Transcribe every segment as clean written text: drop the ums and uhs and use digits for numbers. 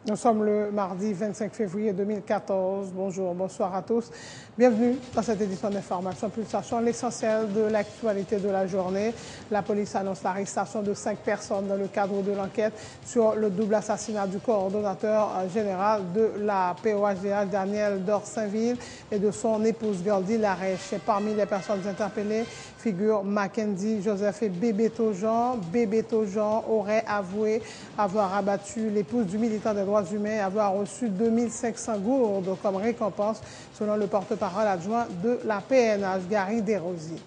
Nous sommes le mardi 25 février 2014. Bonjour, bonsoir à tous. Bienvenue dans cette édition d'Information Pulsation, l'essentiel de l'actualité de la journée. La police annonce l'arrestation de 5 personnes dans le cadre de l'enquête sur le double assassinat du coordonnateur général de la POHDH, Daniel Dorsainville, et de son épouse Gerdy Larèche. Parmi les personnes interpellées figurent Mackenzie Joseph et Bebeto Jean. Bebeto Jean aurait avoué avoir abattu l'épouse du militant des droits humains et avoir reçu 2500 gourdes comme récompense, selon le porte-parole adjoint de la PNH, Gary Desrosiers.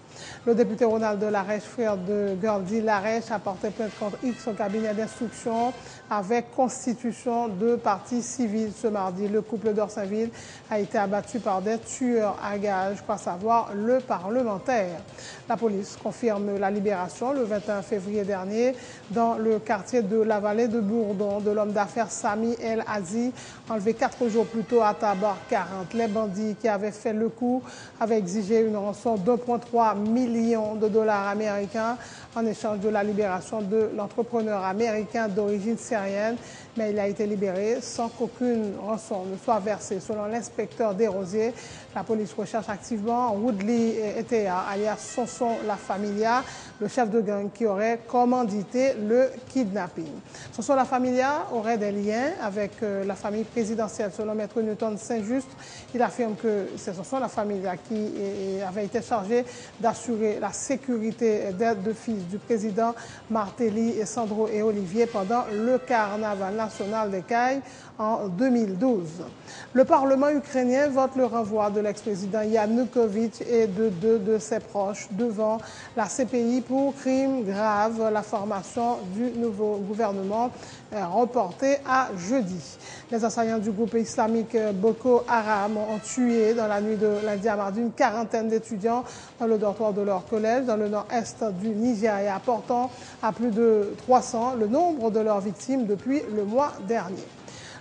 Le député Ronald Larèche, frère de Gerdy Larèche, a porté plainte contre X au cabinet d'instruction avec constitution de partie civile ce mardi. Le couple Dorsainville a été abattu par des tueurs à gages, croit savoir le parlementaire. La police confirme la libération le 21 février dernier dans le quartier de la vallée de Bourdon de l'homme d'affaires Sami El Azi, enlevé 4 jours plus tôt à Tabar 40. Les bandits qui avaient fait le coup avaient exigé une rançon d'1,3 million de dollars américains en échange de la libération de l'entrepreneur américain d'origine syrienne, mais il a été libéré sans qu'aucune rançon ne soit versée. Selon l'inspecteur Desrosiers, la police recherche activement Woodley Etea, alias Sonson La Familia, le chef de gang qui aurait commandité le kidnapping. Sonson La Familia aurait des liens avec la famille présidentielle. Selon Maître Newton Saint-Just, il affirme que c'est Sonson La Familia qui avait été chargé d'assurer la sécurité des deux fils du président Martelly et Sandro et Olivier pendant le carnaval national des Cailles en 2012. Le Parlement ukrainien vote le renvoi de l'ex-président Yanukovych et de 2 de ses proches devant la CPI pour crimes graves. La formation du nouveau gouvernement est reportée à jeudi. Les assaillants du groupe islamique Boko Haram ont tué dans la nuit de lundi à mardi une quarantaine d'étudiants dans le dortoir de leur collège dans le nord-est du Nigeria, portant à plus de 300 le nombre de leurs victimes depuis le mois dernier.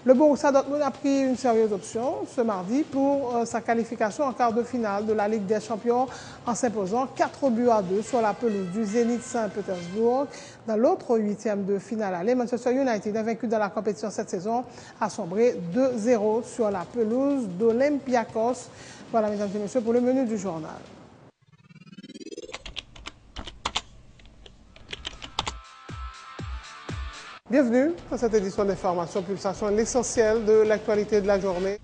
Le Borussia Dortmund a pris une sérieuse option ce mardi pour sa qualification en quart de finale de la Ligue des Champions en s'imposant 4-2 sur la pelouse du Zénith Saint-Pétersbourg. Dans l'autre huitième de finale aller, Manchester United, invaincu dans la compétition cette saison, a sombré 2-0 sur la pelouse d'Olympiakos. Voilà, mesdames et messieurs, pour le menu du journal. Bienvenue dans cette édition d'Information Pulsation, l'essentiel de l'actualité de la journée.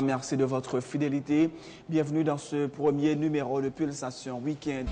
Merci de votre fidélité. Bienvenue dans ce premier numéro de Pulsation Week-end.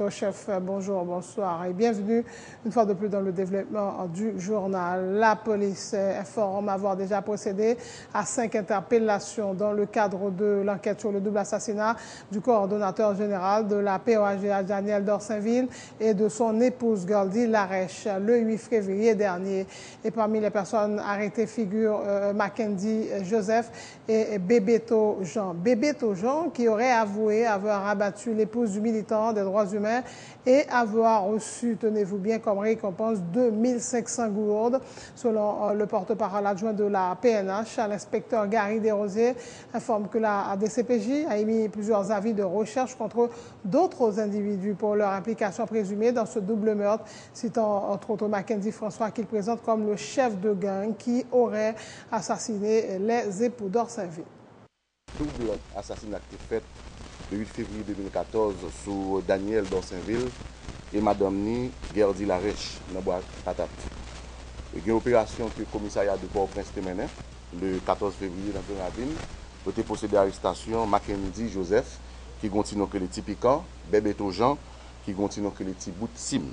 Chef, bonjour, bonsoir et bienvenue une fois de plus dans le développement du journal. La police informe avoir déjà procédé à 5 interpellations dans le cadre de l'enquête sur le double assassinat du coordonnateur général de la POHDH, Daniel Dorsainville, et de son épouse Gerdy Larèche le 8 février dernier. Et parmi les personnes arrêtées figurent Mackenzie Joseph et Bebeto Jean. Bebeto Jean qui aurait avoué avoir abattu l'épouse du militant des droits humains et avoir reçu, tenez-vous bien, comme récompense 2500 gourdes. Selon le porte-parole adjoint de la PNH, l'inspecteur Gary Desrosiers informe que la DCPJ a émis plusieurs avis de recherche contre d'autres individus pour leur implication présumée dans ce double meurtre, citant entre autres Mackenzie François qu'il présente comme le chef de gang qui aurait assassiné les époux Dorsainville. Double assassinat qui est fait le 8 février 2014 sur Daniel Dorsainville et Madame Ni Gerdy Larèche dans bois patate. Il y a une opération que le commissariat de Port-au-Prince mené le 14 février dans la ville. Il a procédé à l'arrestation Mackenzie Joseph qui continue que les petits piquants, Bebeto Jean qui continue que les petits bouts de sim.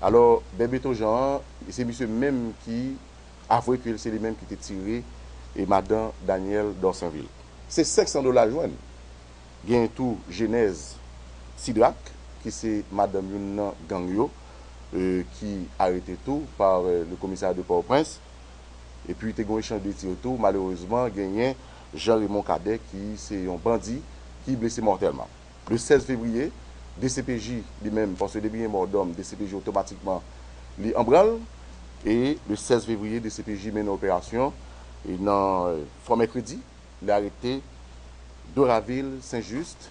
Alors Bebeto Jean, c'est monsieur même qui avoué que c'est lui-même qui était tiré et Madame Daniel Dorsainville. C'est $500 joindre. Il y a un tout Genèse Sidrak, qui c'est Madame Yunna Gangyo, qui a arrêté tout par le commissariat de Port-au-Prince. Et puis, il y a eu un échange de tir tout. Malheureusement, il y a Jean-Raymond Cadet qui c'est un bandit qui est blessé mortellement. Le 16 février, DCPJ lui-même, parce que depuis un mort d'homme, DCPJ automatiquement les embranle. Et le 16 février, DCPJ mène une opération. Et dans fin mercredi, il a arrêté Doraville, Saint-Just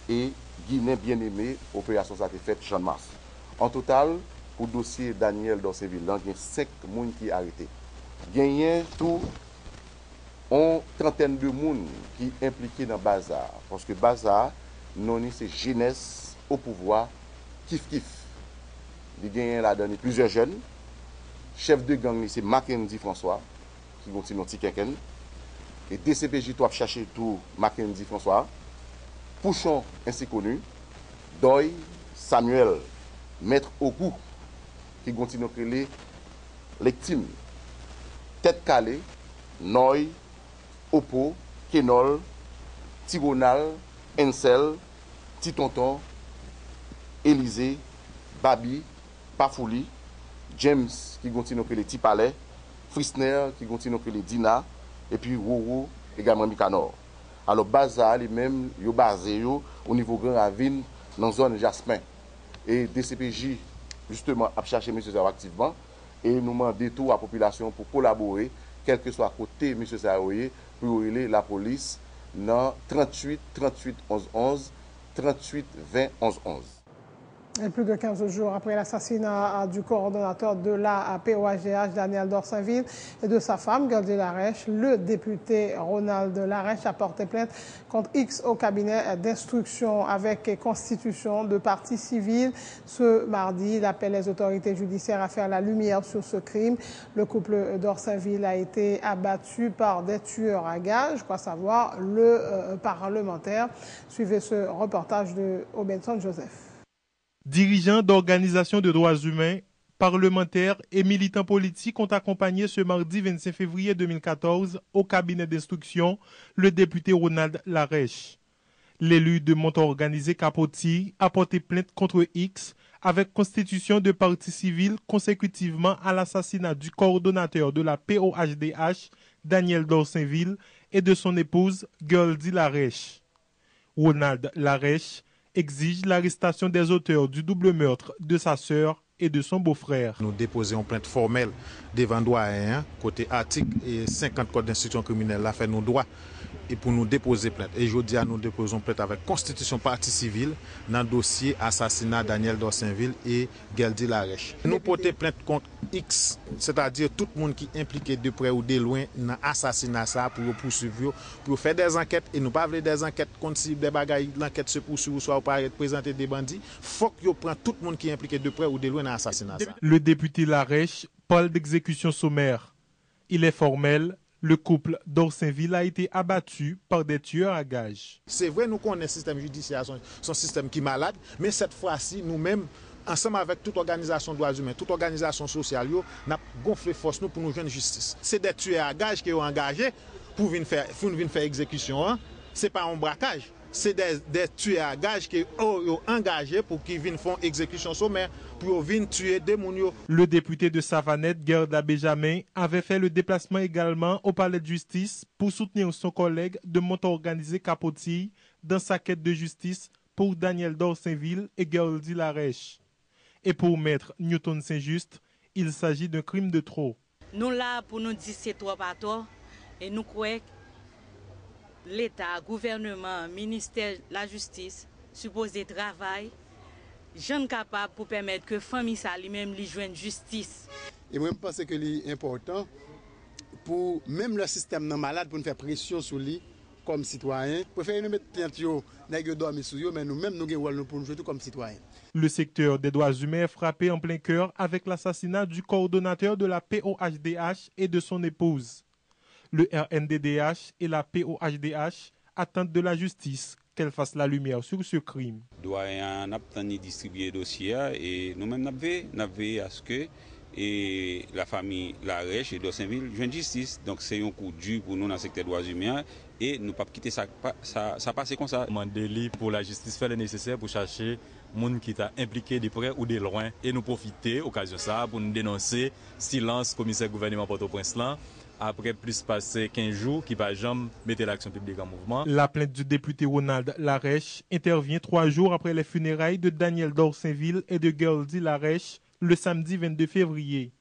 et Guinée bien-aimé. Opération ça a été faite Jean de Mars. En total, pour le dossier Daniel Dorsainville, il y a 5 personnes qui sont arrêtés. Il y a tout une trentaine de personnes qui sont impliquées dans le bazar. Parce que le bazar, c'est jeunesse au pouvoir, kiff-kiff. Il y a là-dedans plusieurs jeunes. Chef de gang, c'est Mackenzie François, qui continue petit quelqu'un. Et DCPJ, doit chercher tout Mackenzie François. Pouchon, ainsi connu. Doy, Samuel, Maître Ogou, qui continue à créer les teams. Tête Calée, Noy, Oppo, Kenol, Tigonal, Ensel, Titonton, Élysée, Babi, Pafouli, James qui continue à créer les Tipalais, Frisner qui continue à créer les Dina, et puis Wowo, également Mikanor. Alors, Baza, lui-même, il est basé au niveau Grand Ravine, dans la zone Jasmin. Et DCPJ, justement, a cherché M. Zao activement, et nous demandons tout à la population pour collaborer, quel que soit côté M. Zao, pour aider la police dans 38 38 11 11, 38 20 11 11. Et plus de 15 jours après l'assassinat du coordonnateur de la POHDH, Daniel Dorsainville, et de sa femme, Gerdy Larèche, le député Ronald Larèche a porté plainte contre X au cabinet d'instruction avec constitution de partie civile. Ce mardi, il appelle les autorités judiciaires à faire la lumière sur ce crime. Le couple Dorsainville a été abattu par des tueurs à gages, quoi savoir le parlementaire. Suivez ce reportage de Obenson Joseph. Dirigeants d'organisations de droits humains, parlementaires et militants politiques ont accompagné ce mardi 25 février 2014 au cabinet d'instruction le député Ronald Larèche. L'élu de Montorganisé Capotilly a porté plainte contre X avec constitution de partie civile consécutivement à l'assassinat du coordonnateur de la POHDH, Daniel Dorsainville, et de son épouse, Gerdy Larèche. Ronald Larèche exige l'arrestation des auteurs du double meurtre de sa sœur et de son beau-frère. Nous déposons une plainte formelle devant doyen, côté article et 50 code d'instruction criminelle, là fait nos droits et pour nous déposer plainte. Et aujourd'hui, nous déposons plainte avec constitution partie civile dans le dossier assassinat Daniel Dorsainville et Gerdy Larèche. Nous portons plainte contre X, c'est-à-dire tout le monde qui est impliqué de près ou de loin dans l'assassinat ça pour poursuivre, pour faire des enquêtes et nous pas faire des enquêtes contre si des bagailles, l'enquête se poursuit ou soit présenter des bandits. Il faut que prenne tout le monde qui est impliqué de près ou de loin dans l'assassinat ça. Le député Larèche parle d'exécution sommaire. Il est formel. Le couple Dorsainville a été abattu par des tueurs à gages. C'est vrai, nous connaissons le système judiciaire, son système qui est malade, mais cette fois-ci, nous-mêmes, ensemble avec toute organisation de droits humains, toute organisation sociale, nous avons gonflé force pour nous joindre justice. C'est des tueurs à gages qui ont engagé pour venir faire exécution. Hein? Ce n'est pas un braquage. C'est des tueurs à gages qui ont engagé pour qu'ils viennent faire exécution sommaire, pour venir tuer des gens. Le député de Savanette, Gerda Benjamin, avait fait le déplacement également au palais de justice pour soutenir son collègue de Montorganisé Capotilly dans sa quête de justice pour Daniel Dorsainville et Gerdy Larèche. Et pour maître Newton Saint-Just, il s'agit d'un crime de trop. Nous là pour nous dire c'est trop à tort et nous croyons l'État, gouvernement, ministère de la justice supposé travailler jeune capable pour permettre que famille ça lui-même lui joigne justice. Et moi je pense que c'est important pour même le système non malade pour nous faire pression sur lui comme citoyen. Préfère nous mettre tantôt nèg dormir sur yo mais nous-mêmes nous avons rôle pour nous jouer tout comme citoyen. Le secteur des droits humains est frappé en plein cœur avec l'assassinat du coordonnateur de la POHDH et de son épouse. Le RNDDH et la POHDH attendent de la justice qu'elle fasse la lumière sur ce crime. Doyen n'a pas distribué le dossier et nous-mêmes nous avons à ce que et la famille Larèche et Dossainville joint justice. Donc c'est un coup dur pour nous dans le secteur des droits humains et nous ne pouvons pas quitter ça passer comme ça. Mandeli pour la justice fait le nécessaire pour chercher les gens qui sont impliqués de près ou de loin et nous profiter occasion ça pour nous dénoncer silence commissaire gouvernement Port-au-Prince là. Après plus passé 15 jours, qui va jamais mettre l'action publique en mouvement. La plainte du député Ronald Larèche intervient 3 jours après les funérailles de Daniel Dorsainville et de Gerdy Larèche le samedi 22 février.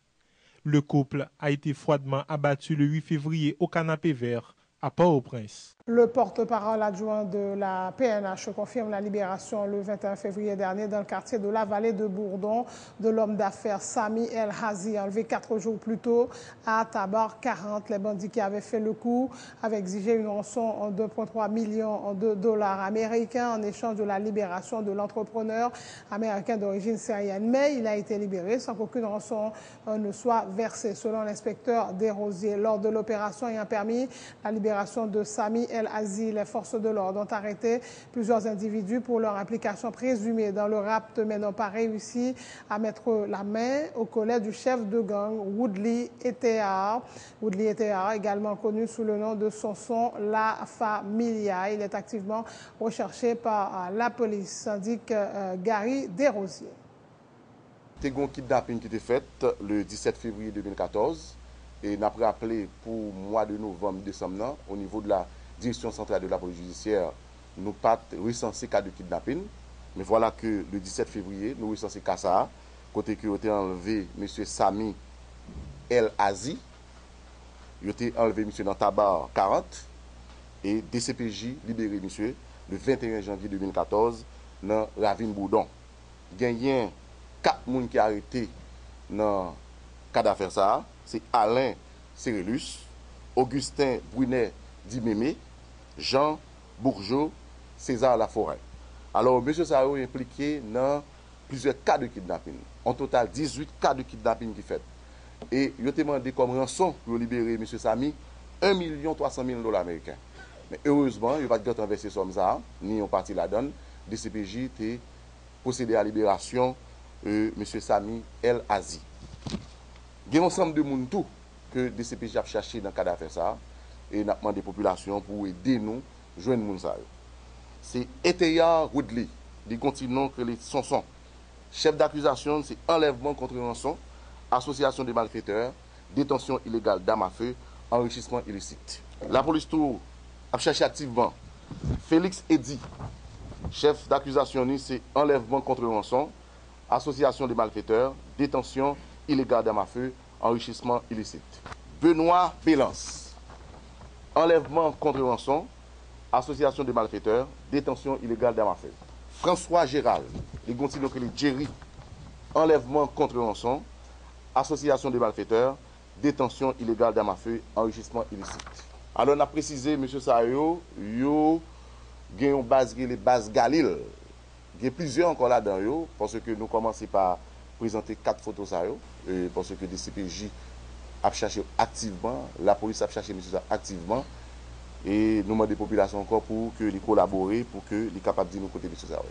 Le couple a été froidement abattu le 8 février au canapé vert à Port-au-Prince. Le porte-parole adjoint de la PNH confirme la libération le 21 février dernier dans le quartier de la Vallée de Bourdon de l'homme d'affaires Sami El Hazi, enlevé 4 jours plus tôt à Tabar 40. Les bandits qui avaient fait le coup avaient exigé une rançon de 2,3 millions de dollars américains en échange de la libération de l'entrepreneur américain d'origine syrienne. Mais il a été libéré sans qu'aucune rançon ne soit versée, selon l'inspecteur Desrosiers. Lors de l'opération ayant permis la libération de Sami El Hazi, les forces de l'ordre ont arrêté plusieurs individus pour leur implication présumée dans le rapt, mais n'ont pas réussi à mettre la main au collet du chef de gang, Woodley Etear. Woodley Etear, également connu sous le nom de Sonson La Familia. Il est activement recherché par la police, indique Gary Desrosiers. C'est un kidnapping qui était fait le 17 février 2014. Et nous avons rappelé pour le mois de novembre-décembre, au niveau de la direction centrale de la police judiciaire, nous pas recensé cas de kidnapping. Mais voilà que le 17 février, nous recensé cas ça, côté que été enlevé M. Sami El Hazi, il a été enlevé M. dans Tabar 40, et DCPJ libéré M. le 21 janvier 2014 dans Ravine Bourdon. Il y a 4 personnes qui ont arrêté dans le cas d'affaire ça. C'est Alain Cérélus, Augustin Brunet Dimémé, Jean Bourgeot, César Laforêt. Alors, M. Sao est impliqué dans plusieurs cas de kidnapping. En total, 18 cas de kidnapping qui fait. Et il a demandé comme rançon pour libérer M. Sami 1 300 000 dollars américains. Mais heureusement, il n'y a pas de versé somme ça, ni en partie la donne. DCPJ a procédé à la libération de M. Sami El Hazi. Il y a un ensemble de monde tout que DCPJ a cherché dans le cas d'affaire ça et n'a demandé des populations pour aider nous à joindre monde ça. C'est Eteya Woodley, il continue que les Sonson. Chef d'accusation, c'est enlèvement contre rançon, association de malfaiteurs, détention illégale d'armes à feu, enrichissement illicite. La police tour a cherché activement Félix Eddy, chef d'accusation, c'est enlèvement contre rançon, association de malfaiteurs, détention illégale d'armes à feu, enrichissement illicite. Benoît Bélance, enlèvement contre rançon, association de malfaiteurs, détention illégale d'armes à feu. François Gérald, les continue que les Jerry, enlèvement contre rançon, association de malfaiteurs, détention illégale d'armes à feu, enrichissement illicite. Alors on a précisé, M. Sayo, yo gen base les bases Galil. Il y a plusieurs encore là-dedans, parce que nous commençons par présenter 4 photos ça, parce que des CPJ a cherché activement, la police a cherché M. activement, et nous demandons des populations encore pour que les collaborer, pour que les capables de nous côté de M. Sayo.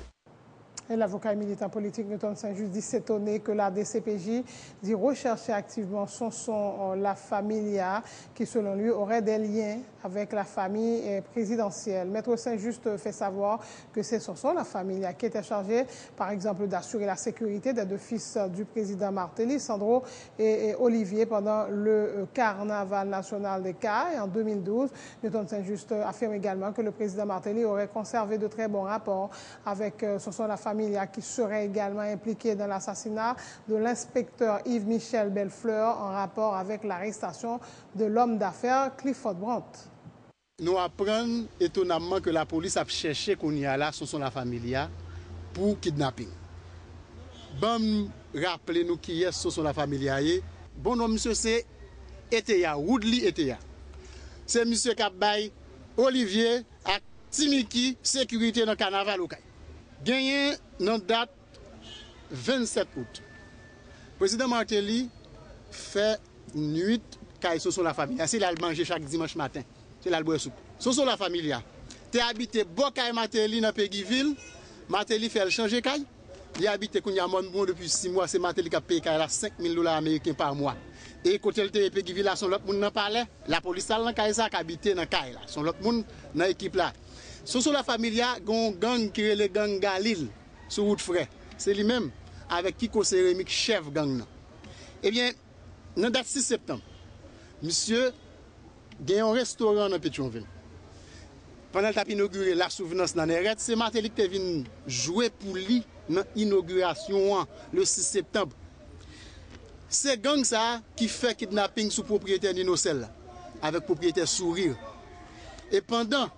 Et l'avocat et militant politique Newton Saint-Just dit s'étonner que la DCPJ dit rechercher activement Sonson La Familia, qui selon lui aurait des liens avec la famille présidentielle. Maître Saint-Just fait savoir que c'est Sonson La Familia qui était chargé, par exemple, d'assurer la sécurité des 2 fils du président Martelly, Sandro et Olivier, pendant le carnaval national des Cailles en 2012. Newton Saint-Just affirme également que le président Martelly aurait conservé de très bons rapports avec Sonson La Familia, qui serait également impliqué dans l'assassinat de l'inspecteur Yves-Michel Bellefleur en rapport avec l'arrestation de l'homme d'affaires Clifford Brandt. Nous apprenons étonnamment que la police a cherché qu'on y a là, Sonson La Familia, pour kidnapping. Bon, rappelez-nous qui est Sonson La Familia. Bon nom, monsieur, c'est Eteya, Woodley Eteya. C'est monsieur Kabay, Olivier, et Timiki, sécurité dans le carnaval au Caille. Gagné dans date 27 août. Le président Martelly fait nuit quand Sonson La Familia. C'est là le manger chaque dimanche matin. C'est là le boire soupe. Sonson La Familia. Tu habité Bokay Martelly dans Péguiville. Martelly fait le changer caille. Il habite qu'on y a bon depuis 6 mois, c'est Matéli qui a payé $5,000 américains par mois. Et quand elle était payé village, son l'autre monde n'en parlait. La police là qui a habité dans caille là, son l'autre monde dans l'équipe là. Sur la famille, gon gang qui est le gang Galil sur route frais. C'est lui-même avec Kiko Cérémique chef gang. Eh bien, dans date 6 septembre, monsieur a un restaurant dans Pétionville. Pendant qu'il a inauguré la souvenance dans Neret, c'est Matéli qui est venu jouer pour lui dans l'inauguration le 6 septembre. C'est gang ça qui fait kidnapping sous propriétaire Ninocel avec propriétaire Sourire. Et pendant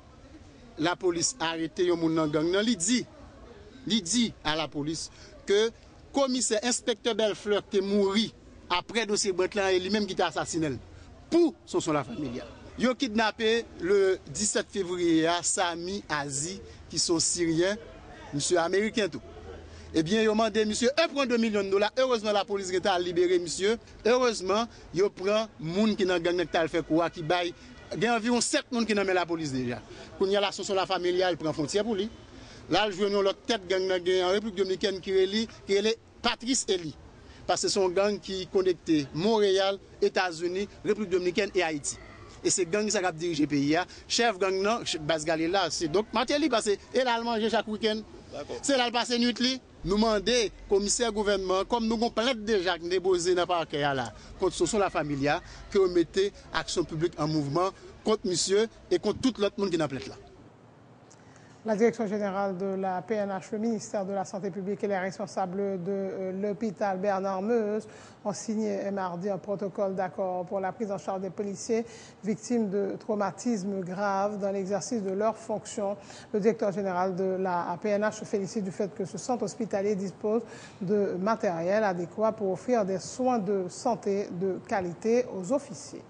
la police a arrêté un monde dans gang, il dit à la police que commissaire inspecteur Bellefleur qui est mort après dossier Bretlan et lui-même qui t'a assassiné pour son la familiale. Ils ont kidnappé le 17 février à Sami Azi, qui sont syriens, monsieur américain tout. Eh bien, ils ont demandé monsieur 1,2 million de dollars. Heureusement, la police a libéré monsieur. Heureusement, ils ont pris les gens qui ont gang fait quoi, qui baillent. Il y a environ 7 personnes qui ont mis la police déjà. Quand il y a la son la familiale, il prend frontière pour lui. Là, je joue l'autre tête gang en République dominicaine qui est Patrice Eli. Parce que c'est un gang qui est connecté Montréal, États-Unis, République dominicaine et Haïti. Et c'est gang qui a dirigé le pays. Chef gang, non, Bas Galela, c'est donc Matéli parce que là, manger chaque week-end. C'est là le passé nuit. Nous demandons commissaire gouvernement, comme nous avons plein déjà déposé dans le parquet là, contre ce sont la famille, que vous mettez action publique en mouvement contre monsieur et contre tout l'autre monde qui est dans la plainte là. La direction générale de la PNH, le ministère de la Santé publique et les responsables de l'hôpital Bernard Meuse ont signé mardi un protocole d'accord pour la prise en charge des policiers victimes de traumatismes graves dans l'exercice de leurs fonctions. Le directeur général de la PNH se félicite du fait que ce centre hospitalier dispose de matériel adéquat pour offrir des soins de santé de qualité aux officiers.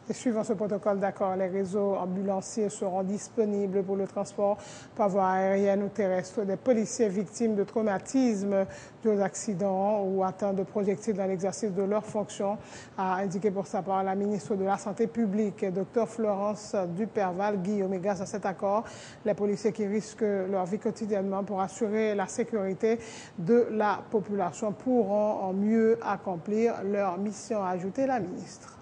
Et suivant ce protocole d'accord, les réseaux ambulanciers seront disponibles pour le transport par voie aérienne ou terrestre des policiers victimes de traumatismes dus aux accidents ou atteints de projectiles dans l'exercice de leurs fonctions, a indiqué pour sa part la ministre de la Santé publique, Dr Florence Duperval-Guillaume. Et grâce à cet accord, les policiers qui risquent leur vie quotidiennement pour assurer la sécurité de la population pourront mieux accomplir leur mission, a ajouté la ministre.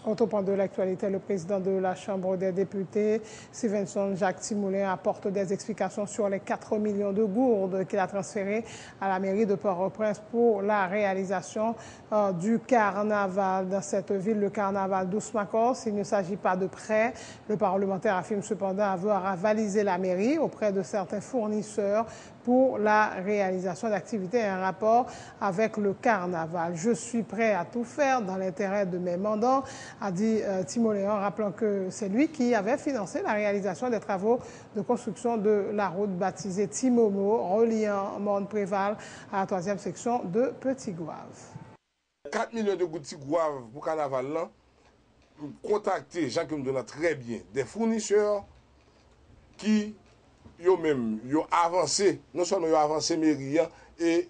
Autre point de l'actualité, le président de la Chambre des députés, Stevenson Jacques Timoulin, apporte des explications sur les 4 millions de gourdes qu'il a transférées à la mairie de Port-au-Prince pour la réalisation du carnaval. Dans cette ville, le carnaval d'Ousmakos, il ne s'agit pas de prêt. Le parlementaire affirme cependant avoir avalisé la mairie auprès de certains fournisseurs pour la réalisation d'activités en rapport avec le carnaval. Je suis prêt à tout faire dans l'intérêt de mes mandants, a dit Timoléon, rappelant que c'est lui qui avait financé la réalisation des travaux de construction de la route baptisée Timomo, reliant Morne-Préval à la 3e section de Petit-Gouave. 4 millions de gouttes de Gouave pour le carnaval, contacter, gens qui me donnent très bien, des fournisseurs qui eux-mêmes ont avancé, non seulement ils ont avancé mairie et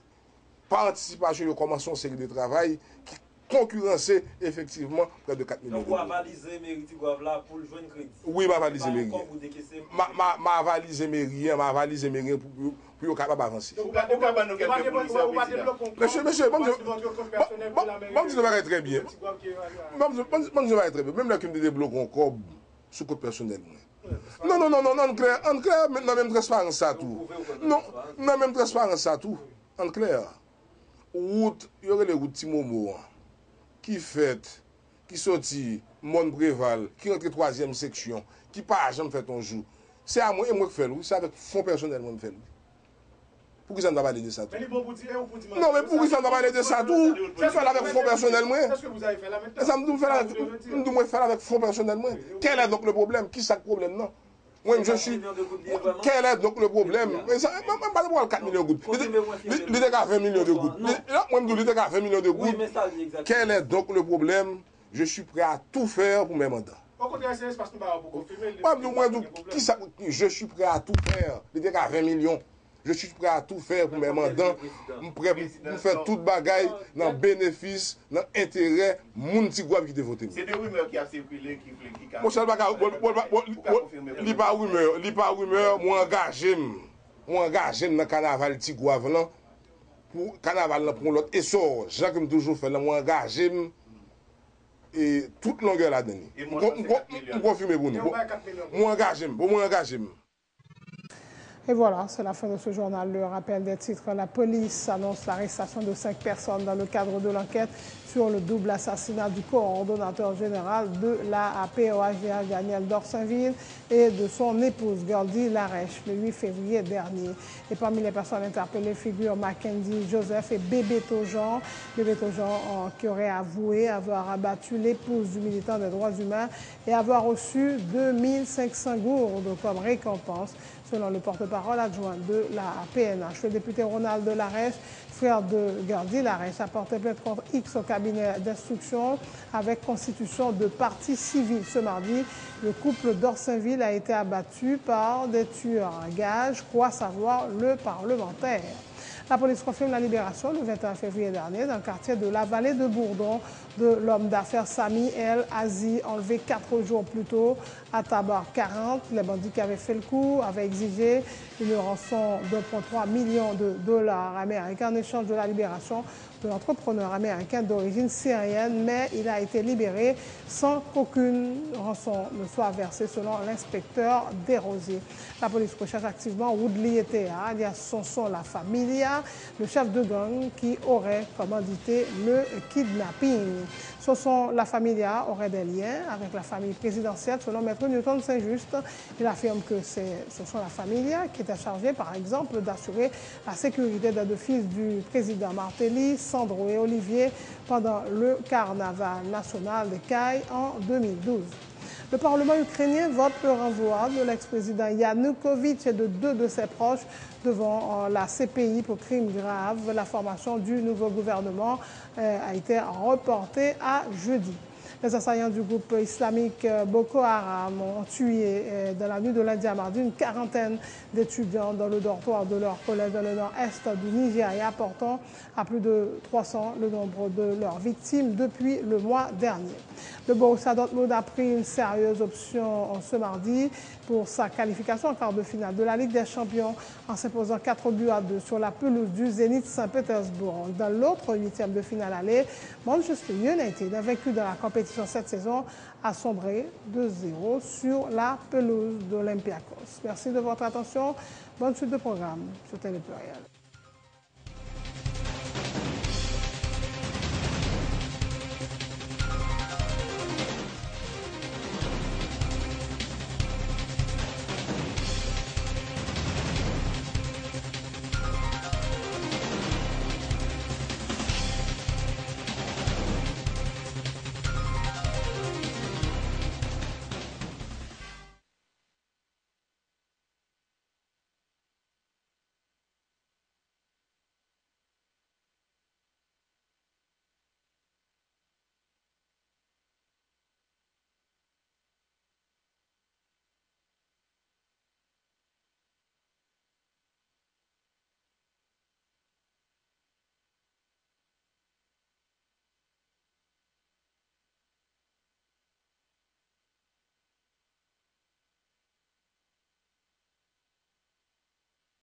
par anticipation, ils ont commencé une série de travail qui concurrençait effectivement près de 4 millions. Donc, vous avalisez mairie de Gouave là pour le joindre crédit? Oui, ma valise mairie. Ma valise mairie pour être capable d'avancer. Monsieur, je vais très bien. Même là, qui me débloque encore sous compte personnel. Non, en clair, maintenant, même transparence ça tout. Non, même transparence ça tout. En clair, route, il y aurait les routes Timomo qui fait, qui sortit Morne-Préval, qui rentre 3e section, qui pas jamais fait un jour. C'est à moi et moi qui fais, c'est avec fonds personnel moi qui fais. Pourquoi ça ne doit pas parler de ça tout? Non, mais pourquoi ça ne doit pas parler de ça tout? Je fais avec fonds personnel moi. Est-ce que vous avez fait là maintenant? Ça me fait avec fonds personnel moi. Quel est donc le problème? Qui c'est le problème non? Moi, je suis. Quel est donc le problème? Même pas de 4 millions de gouttes. Il était à 20 millions de gouttes. Moi, je dis à 20 millions de gouttes. Quel est donc le problème? Je suis prêt à tout faire pour mes mandats. Je suis prêt à tout faire. Il était à 20 millions. Je suis prêt à tout faire pour mes mandats. Je suis prêt pour faire toute bagaille dans le bénéfice, dans l'intérêt, mon petit Gouave qui te vote. C'est des rumeurs qui ont circulé, qui mon cher Baka, il n'y a pas rumeur, moi engagé dans le carnaval petit Gouave là, pour carnaval pour l'autre essor. Jacques me toujours fait là, moi engagé et toute longueur là-dedans. Je confirme pour nous. Moi engagé. Et voilà, c'est la fin de ce journal. Le rappel des titres. La police annonce l'arrestation de 5 personnes dans le cadre de l'enquête sur le double assassinat du coordonnateur général de la POAGH, Daniel Dorsainville, et de son épouse, Gerdy Larèche, le 8 février dernier. Et parmi les personnes interpellées figurent Mackenzie Joseph et Bébéto Jean. Bébéto Jean qui aurait avoué avoir abattu l'épouse du militant des droits humains et avoir reçu 2500 gourdes comme récompense, selon le porte-parole adjoint de la PNH. Le député Ronald Larèche, frère de Gerdy Larèche, a porté plainte contre X au cabinet d'instruction avec constitution de partie civile. Ce mardi, le couple d'Orsainville a été abattu par des tueurs à gages, croit savoir le parlementaire. La police confirme la libération le 21 février dernier dans le quartier de la Vallée de Bourdon de l'homme d'affaires Sami El Azi, enlevé 4 jours plus tôt à Tabar 40. Les bandits qui avaient fait le coup avaient exigé une rançon d'1,3 million de dollars américains en échange de la libération de l'entrepreneur américain d'origine syrienne, mais il a été libéré sans qu'aucune rançon ne soit versée, selon l'inspecteur Desrosiers. La police recherche activement Woodley Etea, alias Sonson La Familia, le chef de gang qui aurait commandité le kidnapping. Sonson La Familia aurait des liens avec la famille présidentielle, selon Maître Newton Saint-Just. Il affirme que c'est Sonson La Familia qui était chargé, par exemple, d'assurer la sécurité des 2 fils du président Martelly, Sandro et Olivier, pendant le carnaval national des Cailles en 2012. Le Parlement ukrainien vote le renvoi de l'ex-président Yanukovych et de 2 de ses proches devant la CPI pour crimes graves. La formation du nouveau gouvernement a été reportée à jeudi. Les assaillants du groupe islamique Boko Haram ont tué dans la nuit de lundi à mardi une quarantaine d'étudiants dans le dortoir de leur collège dans le nord-est du Nigeria, portant à plus de 300 le nombre de leurs victimes depuis le mois dernier. Le Borussia Dortmund a pris une sérieuse option ce mardi pour sa qualification en quart de finale de la Ligue des Champions en s'imposant 4-2 sur la pelouse du Zénith Saint-Pétersbourg. Dans l'autre 8e de finale aller, Manchester United a vaincu dans la compétition compétition cette saison a sombré 2-0 sur la pelouse d'Olympiakos. Merci de votre attention. Bonne suite de programme sur Télépluriel.